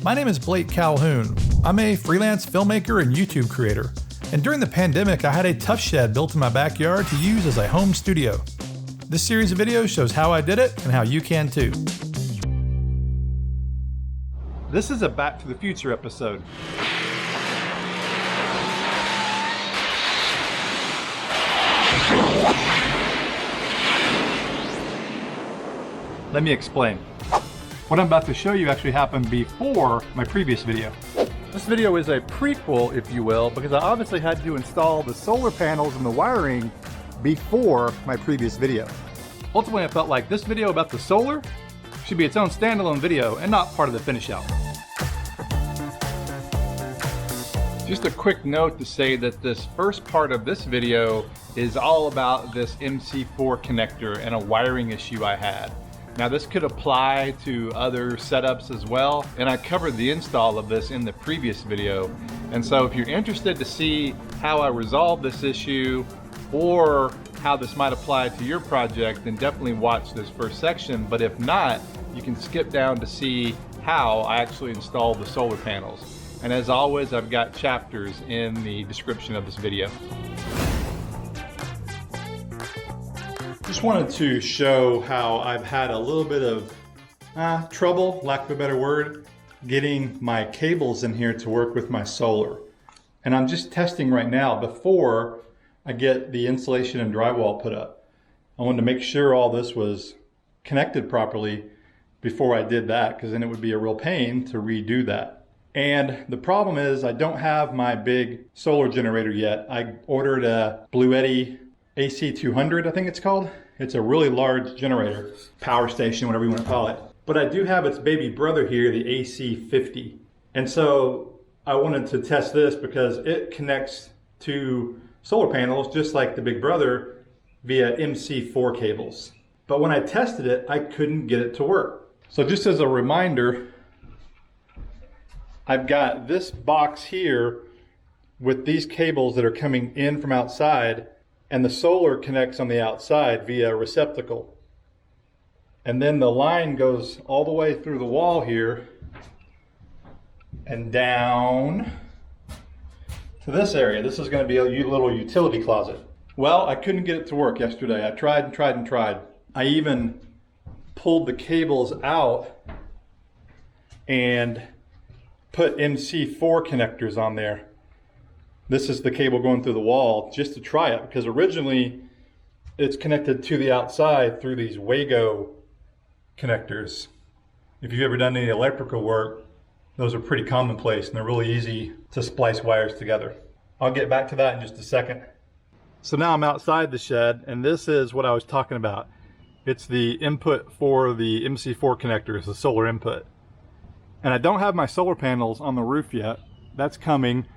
My name is Blake Calhoun. I'm a freelance filmmaker and YouTube creator. And during the pandemic, I had a Tuff Shed built in my backyard to use as a home studio. This series of videos shows how I did it and how you can too. This is a Back to the Future episode. Let me explain. What I'm about to show you actually happened before my previous video. This video is a prequel, if you will, because I obviously had to install the solar panels and the wiring before my previous video. Ultimately, I felt like this video about the solar should be its own standalone video and not part of the finish out. Just a quick note to say that this first part of this video is all about this MC4 connector and a wiring issue I had. Now this could apply to other setups as well, and I covered the install of this in the previous video. And so if you're interested to see how I resolved this issue or how this might apply to your project, then definitely watch this first section. But if not, you can skip down to see how I actually installed the solar panels. And as always, I've got chapters in the description of this video. Just wanted to show how I've had a little bit of trouble, lack of a better word, getting my cables in here to work with my solar. And I'm just testing right now before I get the insulation and drywall put up. I wanted to make sure all this was connected properly before I did that, because then it would be a real pain to redo that. And the problem is I don't have my big solar generator yet. I ordered a Bluetti AC200, I think it's called. It's a really large generator, power station, whatever you want to call it. But I do have its baby brother here, the AC50. And so I wanted to test this because it connects to solar panels just like the big brother via MC4 cables. But when I tested it, I couldn't get it to work. So just as a reminder, I've got this box here with these cables that are coming in from outside, and the solar connects on the outside via a receptacle. And then the line goes all the way through the wall here and down to this area. This is going to be a little utility closet. Well, I couldn't get it to work yesterday. I tried and tried and tried. I even pulled the cables out and put MC4 connectors on there. This is the cable going through the wall just to try it, because originally it's connected to the outside through these Wago connectors. If you've ever done any electrical work, those are pretty commonplace and they're really easy to splice wires together. I'll get back to that in just a second. So now I'm outside the shed, and this is what I was talking about. It's the input for the MC4 connectors, the solar input. And I don't have my solar panels on the roof yet. That's coming.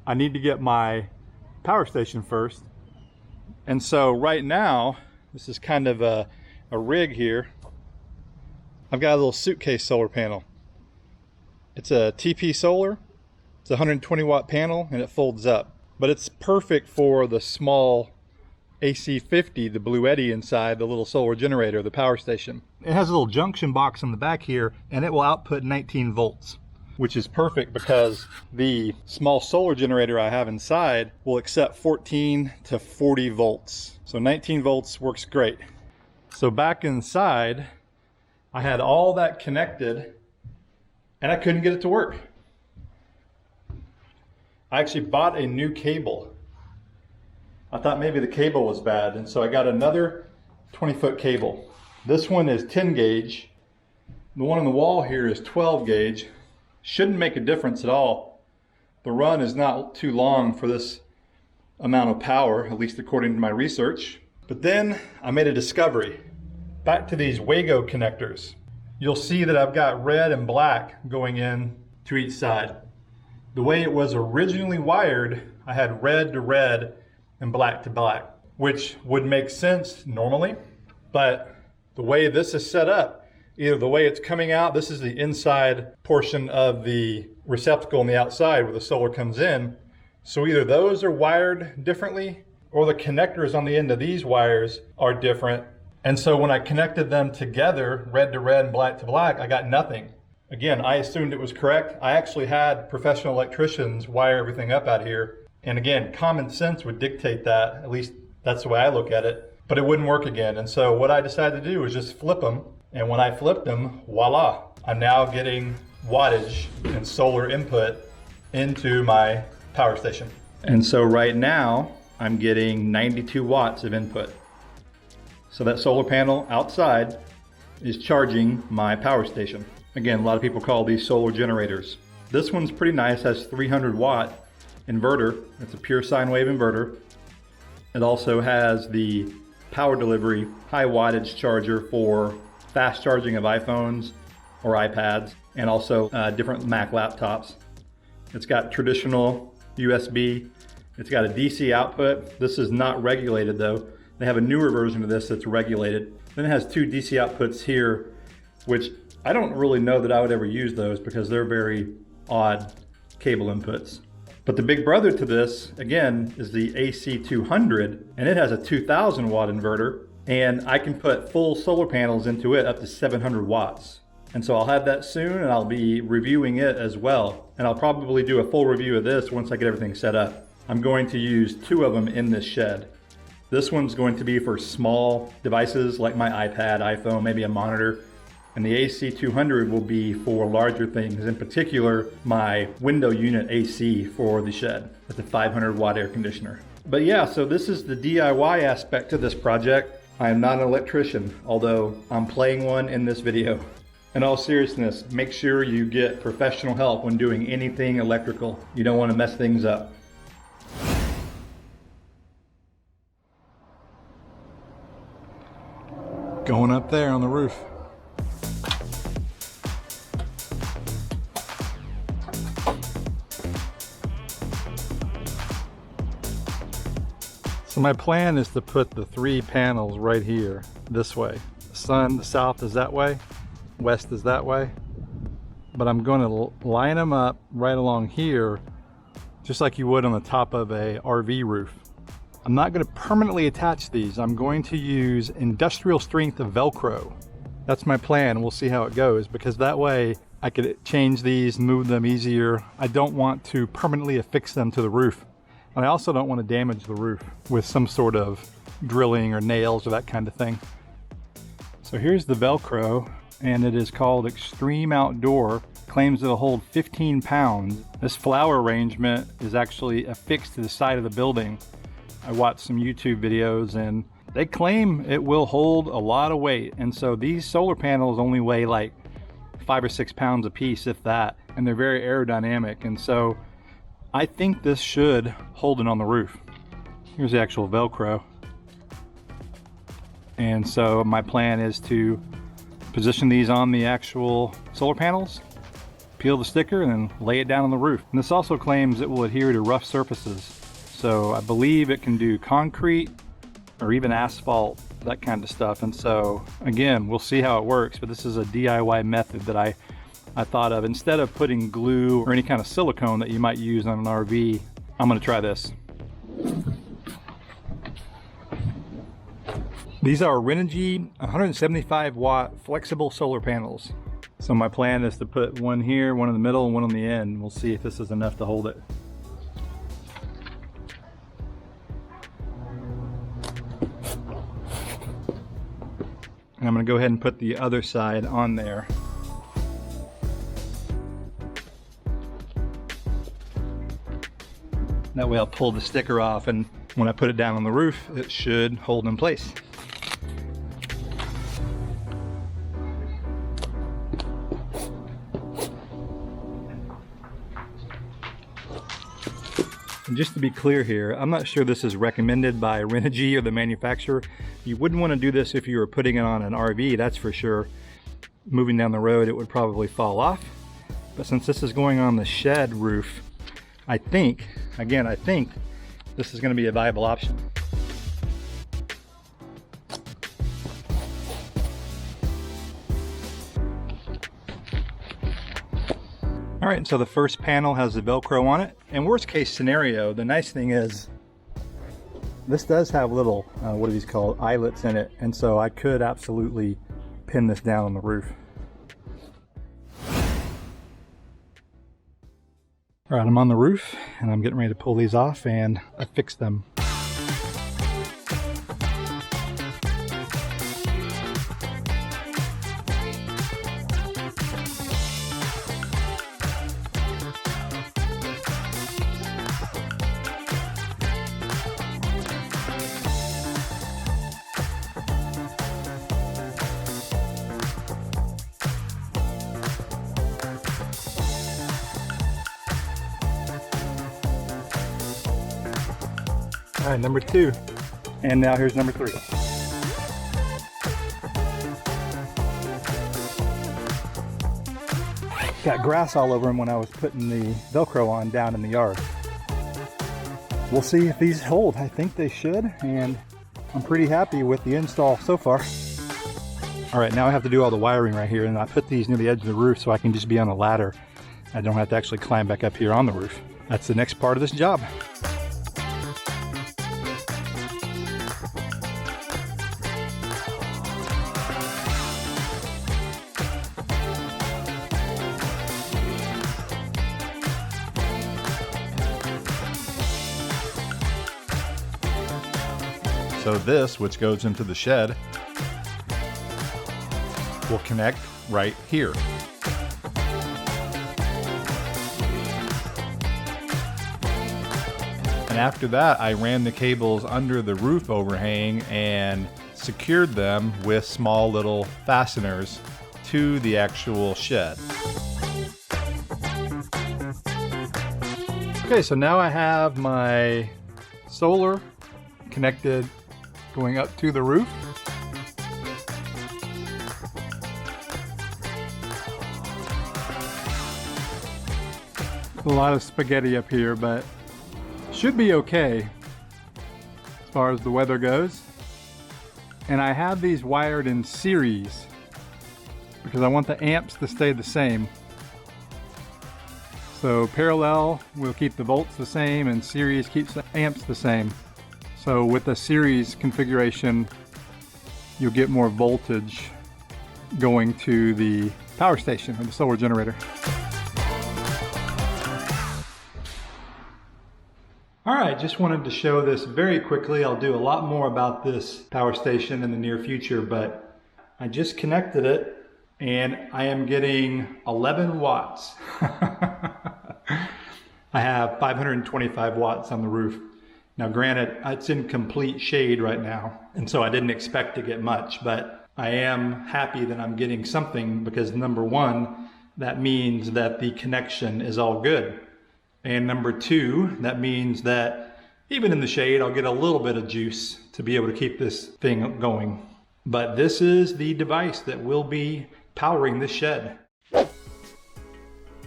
I need to get my power station first. And so right now, this is kind of a rig here. I've got a little suitcase solar panel. It's a TP solar. It's a 120 watt panel and it folds up. But it's perfect for the small AC50, the Bluetti inside, the little solar generator, the power station. It has a little junction box on the back here, and it will output 19 volts. Which is perfect because the small solar generator I have inside will accept 14 to 40 volts. So 19 volts works great. So back inside, I had all that connected and I couldn't get it to work. I actually bought a new cable. I thought maybe the cable was bad, and so I got another 20-foot cable. This one is 10 gauge. The one on the wall here is 12 gauge. Shouldn't make a difference at all. The run is not too long for this amount of power, at least according to my research. But then I made a discovery. Back to these Wago connectors. You'll see that I've got red and black going in to each side. The way it was originally wired, I had red to red and black to black, which would make sense normally. But the way this is set up, either the way it's coming out, this is the inside portion of the receptacle on the outside where the solar comes in. So either those are wired differently or the connectors on the end of these wires are different. And so when I connected them together, red to red and black to black, I got nothing. Again, I assumed it was correct. I actually had professional electricians wire everything up out here. And again, common sense would dictate that, at least that's the way I look at it, but it wouldn't work again. And so what I decided to do was just flip them. And when I flipped them, voila, I'm now getting wattage and solar input into my power station. And so right now, I'm getting 92 watts of input. So that solar panel outside is charging my power station. Again, a lot of people call these solar generators. This one's pretty nice, has 300 watt inverter. It's a pure sine wave inverter. It also has the power delivery high wattage charger for fast charging of iPhones or iPads, and also different Mac laptops. It's got traditional USB. It's got a DC output. This is not regulated though. They have a newer version of this that's regulated. Then it has two DC outputs here, which I don't really know that I would ever use those because they're very odd cable inputs. But the big brother to this, again, is the AC200, and it has a 2000 watt inverter, and I can put full solar panels into it up to 700 watts. And so I'll have that soon, and I'll be reviewing it as well. And I'll probably do a full review of this once I get everything set up. I'm going to use two of them in this shed. This one's going to be for small devices like my iPad, iPhone, maybe a monitor. And the AC200 will be for larger things, in particular my window unit AC for the shed. It's a 500 watt air conditioner. But yeah, so this is the DIY aspect of this project. I am not an electrician, although I'm playing one in this video. In all seriousness, make sure you get professional help when doing anything electrical. You don't want to mess things up. Going up there on the roof. So my plan is to put the three panels right here, this way. The sun, the south is that way, west is that way. But I'm going to line them up right along here, just like you would on the top of a RV roof. I'm not going to permanently attach these. I'm going to use industrial strength of Velcro. That's my plan. We'll see how it goes, because that way I could change these, move them easier. I don't want to permanently affix them to the roof. And I also don't want to damage the roof with some sort of drilling or nails or that kind of thing. So here's the Velcro, and it is called Extreme Outdoor. Claims it'll hold 15 pounds. This flower arrangement is actually affixed to the side of the building. I watched some YouTube videos and they claim it will hold a lot of weight. And so these solar panels only weigh like 5 or 6 pounds a piece, if that. And they're very aerodynamic. And so I think this should hold it on the roof. Here's the actual Velcro. And so my plan is to position these on the actual solar panels, peel the sticker, and then lay it down on the roof. And this also claims it will adhere to rough surfaces. So I believe it can do concrete or even asphalt, that kind of stuff. And so again, we'll see how it works, but this is a DIY method that I thought of. Instead of putting glue or any kind of silicone that you might use on an RV, I'm going to try this. These are Renogy 175 watt flexible solar panels. So my plan is to put one here, one in the middle, and one on the end. We'll see if this is enough to hold it. And I'm going to go ahead and put the other side on there. That way I'll pull the sticker off, and when I put it down on the roof, it should hold in place. And just to be clear here, I'm not sure this is recommended by Renogy or the manufacturer. You wouldn't want to do this if you were putting it on an RV, that's for sure. Moving down the road, it would probably fall off. But since this is going on the shed roof, I think this is going to be a viable option. All right, so the first panel has the Velcro on it. And worst case scenario, the nice thing is this does have little, what are these called, eyelets in it. And so I could absolutely pin this down on the roof. All right, I'm on the roof and I'm getting ready to pull these off and affix them. All right, number 2. And now here's number 3. Got grass all over them when I was putting the Velcro on down in the yard. We'll see if these hold. I think they should, and I'm pretty happy with the install so far. All right, now I have to do all the wiring right here, and I put these near the edge of the roof so I can just be on a ladder. I don't have to actually climb back up here on the roof. That's the next part of this job. So this, which goes into the shed, will connect right here. And after that, I ran the cables under the roof overhang and secured them with small little fasteners to the actual shed. Okay, so now I have my solar connected going up to the roof. A lot of spaghetti up here, but should be okay as far as the weather goes. And I have these wired in series because I want the amps to stay the same. So parallel will keep the volts the same and series keeps the amps the same. So with the series configuration, you'll get more voltage going to the power station or the solar generator. All right, just wanted to show this very quickly. I'll do a lot more about this power station in the near future, but I just connected it and I am getting 11 watts. I have 525 watts on the roof. Now granted, it's in complete shade right now, and so I didn't expect to get much, but I am happy that I'm getting something because number 1, that means that the connection is all good. And number 2, that means that even in the shade, I'll get a little bit of juice to be able to keep this thing going. But this is the device that will be powering this shed.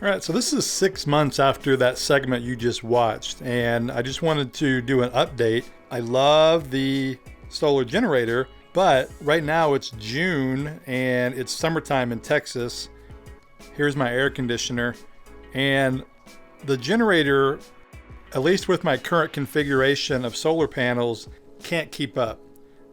All right, so this is 6 months after that segment you just watched, and I just wanted to do an update. I love the solar generator, but right now it's June and it's summertime in Texas. Here's my air conditioner, and the generator, at least with my current configuration of solar panels, can't keep up.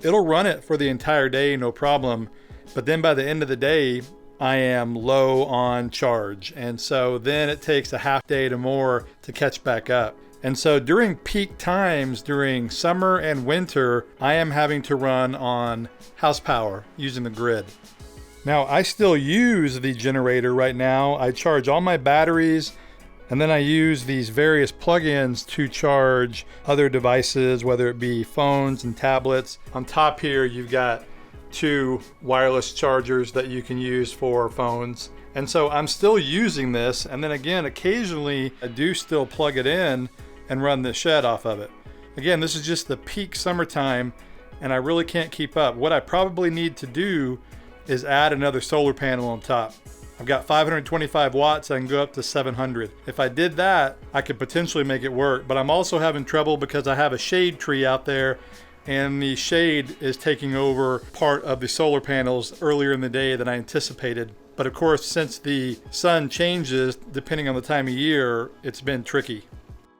It'll run it for the entire day, no problem, but then by the end of the day, I am low on charge. And so then it takes a half day to more to catch back up. And so during peak times, during summer and winter, I am having to run on house power using the grid. Now I still use the generator right now. I charge all my batteries and then I use these various plugins to charge other devices, whether it be phones and tablets. On top here, you've got 2 wireless chargers that you can use for phones. And so I'm still using this, and then again, occasionally I do still plug it in and run the shed off of it. Again, this is just the peak summertime, and I really can't keep up. What I probably need to do is add another solar panel on top. I've got 525 watts, I can go up to 700. If I did that, I could potentially make it work, but I'm also having trouble because I have a shade tree out there and the shade is taking over part of the solar panels earlier in the day than I anticipated. But of course, since the sun changes depending on the time of year, it's been tricky.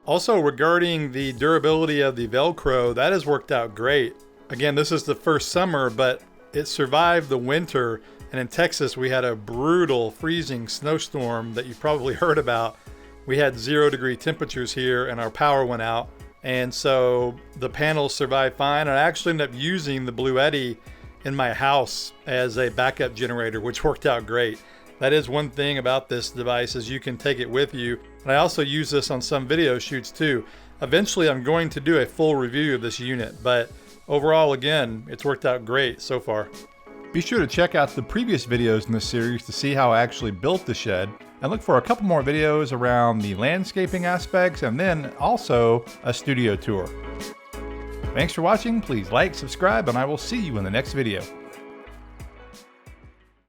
Also, regarding the durability of the Velcro, that has worked out great. Again, this is the first summer, but it survived the winter. And in Texas, we had a brutal freezing snowstorm that you probably heard about. we had 0-degree temperatures here and our power went out. And so the panels survived fine. I actually ended up using the Bluetti in my house as a backup generator, which worked out great. That is one thing about this device, is you can take it with you. And I also use this on some video shoots too. Eventually I'm going to do a full review of this unit, but overall, again, it's worked out great so far. Be sure to check out the previous videos in this series to see how I actually built the shed, and look for a couple more videos around the landscaping aspects and then also a studio tour. Thanks for watching. Please like, subscribe, and I will see you in the next video.